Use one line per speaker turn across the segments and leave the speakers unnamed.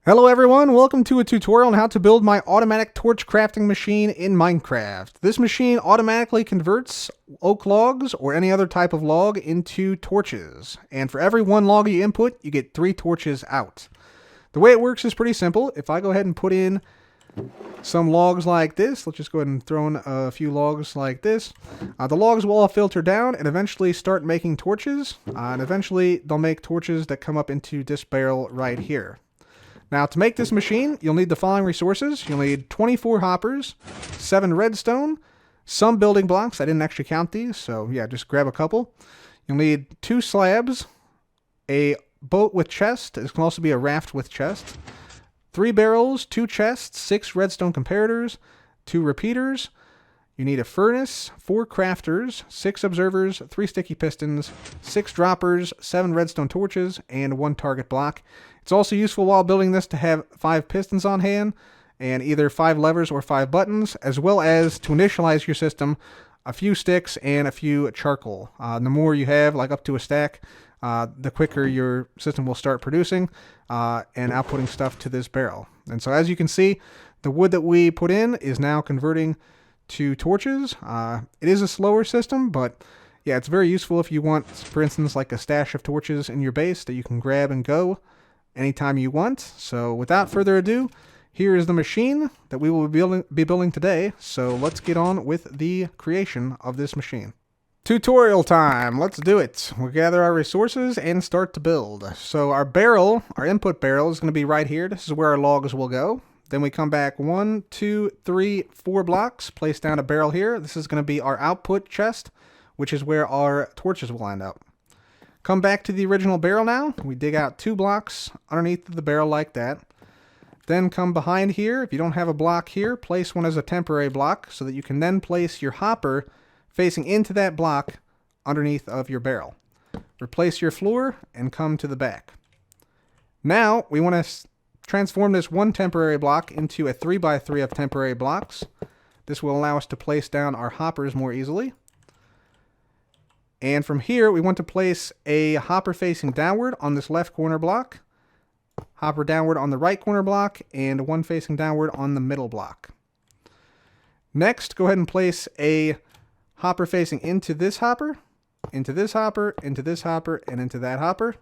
Hello everyone, welcome to a tutorial on how to build my automatic torch crafting machine in Minecraft. This machine automatically converts oak logs or any other type of log into torches. And for every one log you input, you get 3 torches out. The way it works is pretty simple. If I go ahead and put in some logs like this, let's just go ahead and throw in a few logs like this. The logs will all filter down and eventually start making torches. And eventually they'll make torches that come up into this barrel right here. Now, to make this machine, you'll need the following resources. You'll need 24 hoppers, 7 redstone, some building blocks. I didn't actually count these, so yeah, just grab a couple. You'll need 2 slabs, a boat with chest. This can also be a raft with chest. 3 barrels, 2 chests, 6 redstone comparators, 2 repeaters. You need a furnace, 4 crafters, 6 observers, 3 sticky pistons, 6 droppers, 7 redstone torches, and 1 target block. It's also useful while building this to have 5 pistons on hand, and either 5 levers or 5 buttons, as well as to initialize your system, a few sticks and a few charcoal. The more you have, like up to a stack, the quicker your system will start producing and outputting stuff to this barrel. And so as you can see, the wood that we put in is now converting to torches. It is a slower system, but yeah, it's very useful if you want, for instance, like a stash of torches in your base that you can grab and go anytime you want. So without further ado, here is the machine that we will be building today. So let's get on with the creation of this machine. Tutorial time. Let's do it. We'll gather our resources and start to build. So our barrel, our input barrel, is going to be right here. This is where our logs will go. Then we come back 1, 2, 3, 4 blocks, place down a barrel here. This is going to be our output chest, which is where our torches will end up. Come back to the original barrel now. We dig out 2 blocks underneath the barrel like that. Then come behind here. If you don't have a block here, place one as a temporary block so that you can then place your hopper facing into that block underneath of your barrel. Replace your floor and come to the back. Now we want to transform this one temporary block into a 3x3 of temporary blocks. This will allow us to place down our hoppers more easily. And from here, we want to place a hopper facing downward on this left corner block, hopper downward on the right corner block, and one facing downward on the middle block. Next, go ahead and place a hopper facing into this hopper, into this hopper, into this hopper, and into that hopper.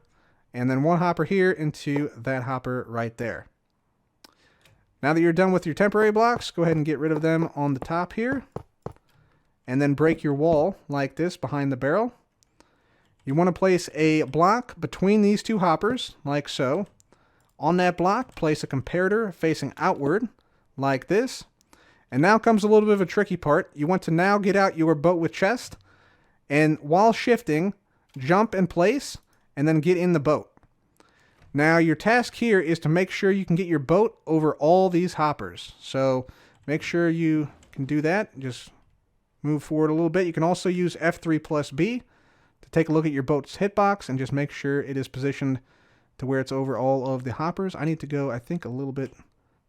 And then one hopper here into that hopper right there. Now that you're done with your temporary blocks, go ahead and get rid of them on the top here. And then break your wall like this behind the barrel. You want to place a block between these 2 hoppers, like so. On that block, place a comparator facing outward, like this. And now comes a little bit of a tricky part. You want to now get out your boat with chest, and while shifting, jump in place, and then get in the boat. Now your task here is to make sure you can get your boat over all these hoppers. So make sure you can do that. Just move forward a little bit. You can also use F3 plus B to take a look at your boat's hitbox and just make sure it is positioned to where it's over all of the hoppers. I need to go, I think, a little bit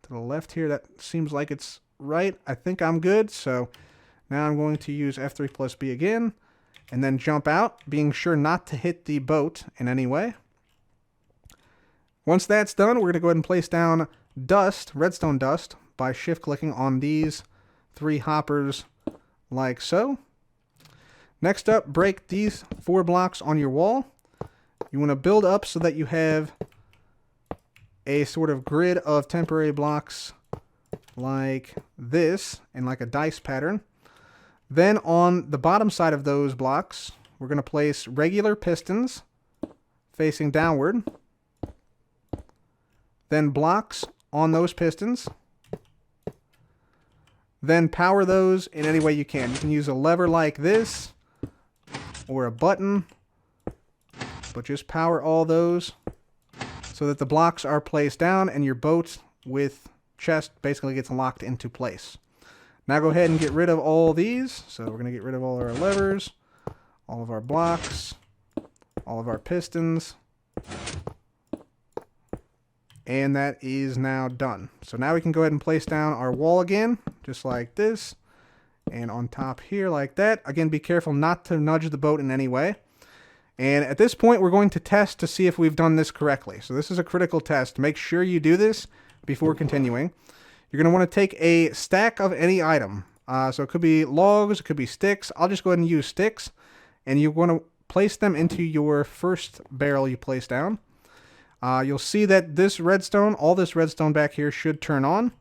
to the left here. That seems like it's right. I think I'm good. So now I'm going to use F3 plus B again and then jump out, being sure not to hit the boat in any way. Once that's done, we're going to go ahead and place down dust, redstone dust, by shift-clicking on these 3 hoppers like so. Next up, break these 4 blocks on your wall. You want to build up so that you have a sort of grid of temporary blocks like this, in like a dice pattern. Then on the bottom side of those blocks, we're going to place regular pistons facing downward. Then blocks on those pistons. Then power those in any way you can. You can use a lever like this or a button, but just power all those so that the blocks are placed down and your boat with chest basically gets locked into place. Now go ahead and get rid of all these. So we're going to get rid of all of our levers, all of our blocks, all of our pistons. And that is now done. So now we can go ahead and place down our wall again, just like this. And on top here like that. Again, be careful not to nudge the boat in any way. And at this point, we're going to test to see if we've done this correctly. So this is a critical test. Make sure you do this before continuing. You're going to want to take a stack of any item. So it could be logs, it could be sticks. I'll just go ahead and use sticks. And you want to place them into your first barrel you place down. You'll see that this redstone, all this redstone back here should turn on.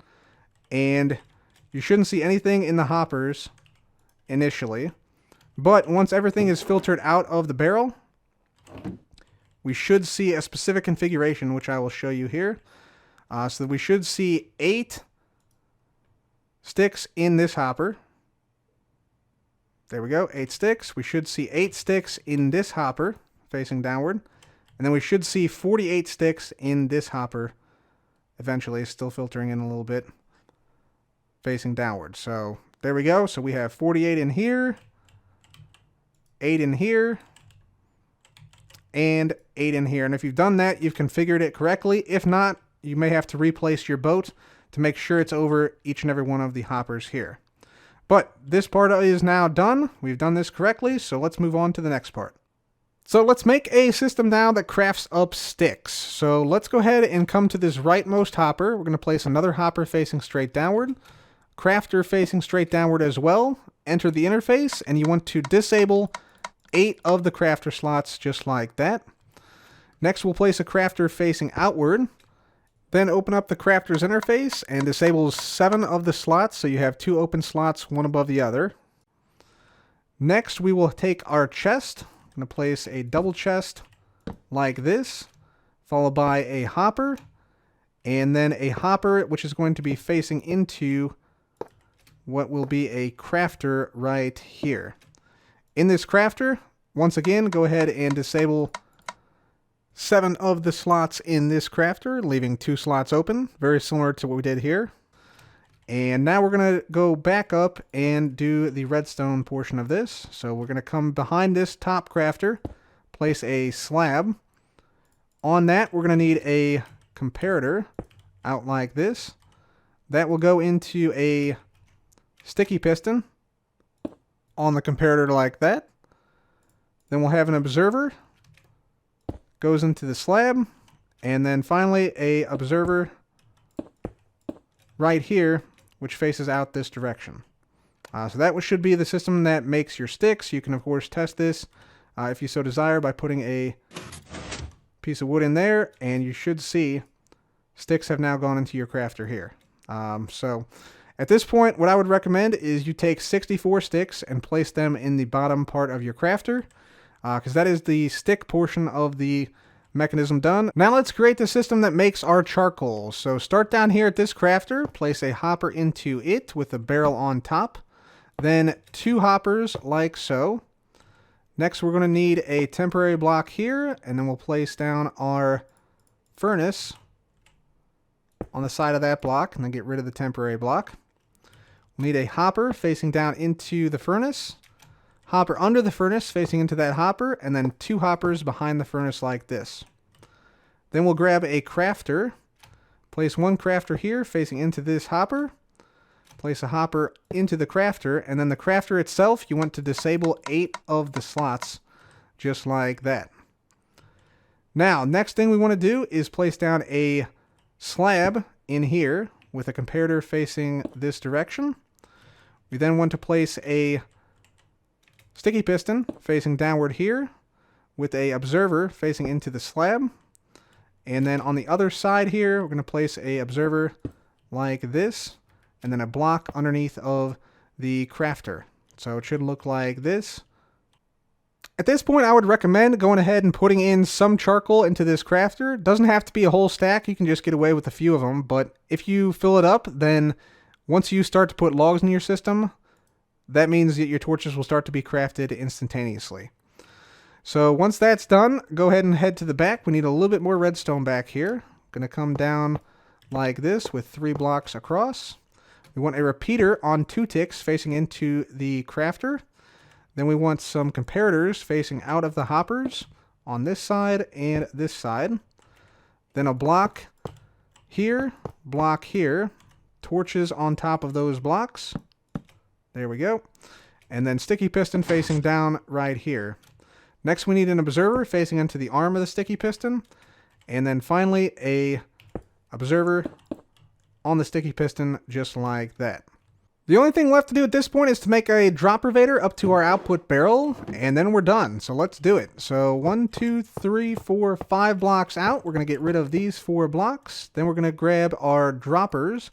And you shouldn't see anything in the hoppers initially. But once everything is filtered out of the barrel, we should see a specific configuration, which I will show you here. So that we should see 8 sticks in this hopper. There we go, 8 sticks. We should see 8 sticks in this hopper, facing downward. And then we should see 48 sticks in this hopper, eventually, still filtering in a little bit, facing downward. So there we go. So we have 48 in here, 8 in here, and 8 in here. And if you've done that, you've configured it correctly. If not, you may have to replace your boat to make sure it's over each and every one of the hoppers here. But this part is now done. We've done this correctly, so let's move on to the next part. So let's make a system now that crafts up sticks. So let's go ahead and come to this rightmost hopper. We're going to place another hopper facing straight downward, crafter facing straight downward as well. Enter the interface, and you want to disable 8 of the crafter slots just like that. Next, we'll place a crafter facing outward. Then open up the crafter's interface and disable 7 of the slots, so you have 2 open slots, one above the other. Next, we will take our chest. I'm going to place a double chest like this, followed by a hopper, and then a hopper which is going to be facing into what will be a crafter right here. In this crafter, once again, go ahead and disable 7 of the slots in this crafter, leaving 2 slots open, very similar to what we did here. And now we're going to go back up and do the redstone portion of this. So we're going to come behind this top crafter, place a slab. On that, we're going to need a comparator out like this. That will go into a sticky piston on the comparator like that. Then we'll have an observer, goes into the slab, and then finally a observer right here, which faces out this direction. So that should be the system that makes your sticks. You can of course test this if you so desire by putting a piece of wood in there, and you should see sticks have now gone into your crafter here. So at this point, what I would recommend is you take 64 sticks and place them in the bottom part of your crafter, because that is the stick portion of the mechanism done. Now let's create the system that makes our charcoal. So start down here at this crafter, place a hopper into it with a barrel on top, then 2 hoppers like so. Next, we're going to need a temporary block here, and then we'll place down our furnace on the side of that block, and then get rid of the temporary block. We'll need a hopper facing down into the furnace, hopper under the furnace facing into that hopper, and then 2 hoppers behind the furnace like this. Then we'll grab a crafter, place 1 crafter here facing into this hopper, place a hopper into the crafter, and then the crafter itself, you want to disable 8 of the slots, just like that. Now, next thing we want to do is place down a slab in here with a comparator facing this direction. We then want to place a sticky piston facing downward here with a observer facing into the slab. And then on the other side here, we're going to place a observer like this, and then a block underneath of the crafter. So it should look like this. At this point, I would recommend going ahead and putting in some charcoal into this crafter. It doesn't have to be a whole stack. You can just get away with a few of them. But if you fill it up, then once you start to put logs in your system, that means that your torches will start to be crafted instantaneously. So once that's done, go ahead and head to the back. We need a little bit more redstone back here. Going to come down like this with 3 blocks across. We want a repeater on 2 ticks facing into the crafter. Then we want some comparators facing out of the hoppers on this side and this side. Then a block here, torches on top of those blocks. There we go. And then sticky piston facing down right here. Next, we need an observer facing into the arm of the sticky piston. And then finally, a observer on the sticky piston, just like that. The only thing left to do at this point is to make a drop elevator up to our output barrel, and then we're done. So let's do it. So 1, 2, 3, 4, 5 blocks out. We're going to get rid of these 4 blocks. Then we're going to grab our droppers,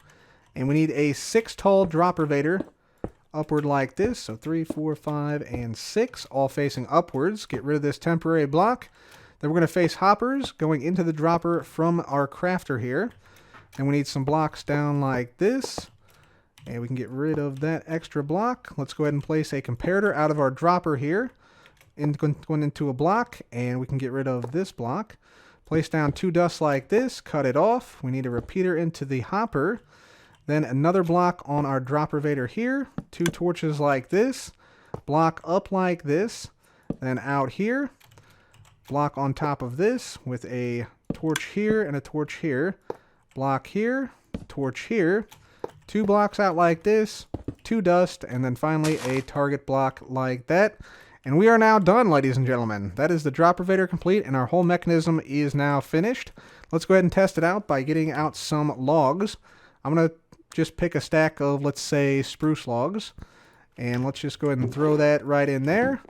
and we need a 6 tall drop elevator upward like this. So 3, 4, 5, and 6, all facing upwards. Get rid of this temporary block. Then we're going to face hoppers going into the dropper from our crafter here. Then we need some blocks down like this. And we can get rid of that extra block. Let's go ahead and place a comparator out of our dropper here. Going into a block, and we can get rid of this block. Place down 2 dusts like this, cut it off. We need a repeater into the hopper. Then another block on our drop elevator here. 2 torches like this. Block up like this. Then out here. Block on top of this with a torch here and a torch here. Block here. Torch here. 2 blocks out like this. 2 dust. And then finally a target block like that. And we are now done, ladies and gentlemen. That is the drop elevator complete, and our whole mechanism is now finished. Let's go ahead and test it out by getting out some logs. I'm going to just pick a stack of, let's say, spruce logs. And let's just go ahead and throw that right in there.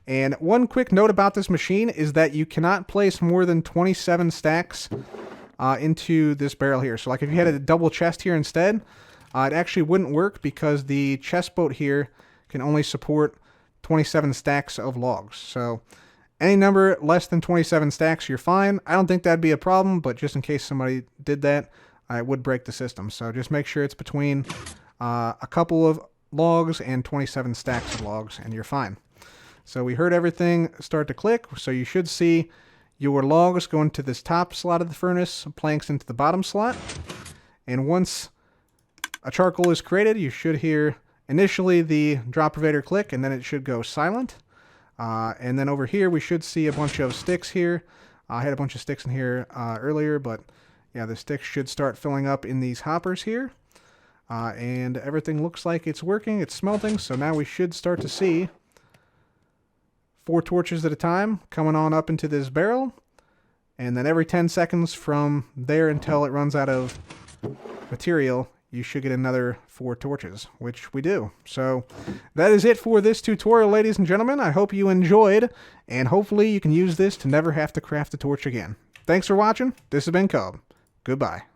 And one quick note about this machine is that you cannot place more than 27 stacks into this barrel here. So like if you had a double chest here instead, it actually wouldn't work because the chest boat here can only support 27 stacks of logs. So any number less than 27 stacks, you're fine. I don't think that'd be a problem, but just in case somebody did that, it would break the system. So just make sure it's between a couple of logs and 27 stacks of logs, and you're fine. So we heard everything start to click, so you should see your logs go into this top slot of the furnace, planks into the bottom slot. And once a charcoal is created, you should hear initially the drop elevator click, and then it should go silent. And then over here, we should see a bunch of sticks here. I had a bunch of sticks in here earlier, but yeah, the sticks should start filling up in these hoppers here. And everything looks like it's working. It's smelting, so now we should start to see 4 torches at a time coming on up into this barrel. And then every 10 seconds from there until it runs out of material, you should get another 4 torches, which we do. So that is it for this tutorial, ladies and gentlemen. I hope you enjoyed, and hopefully you can use this to never have to craft a torch again. Thanks for watching. This has been Cub. Goodbye.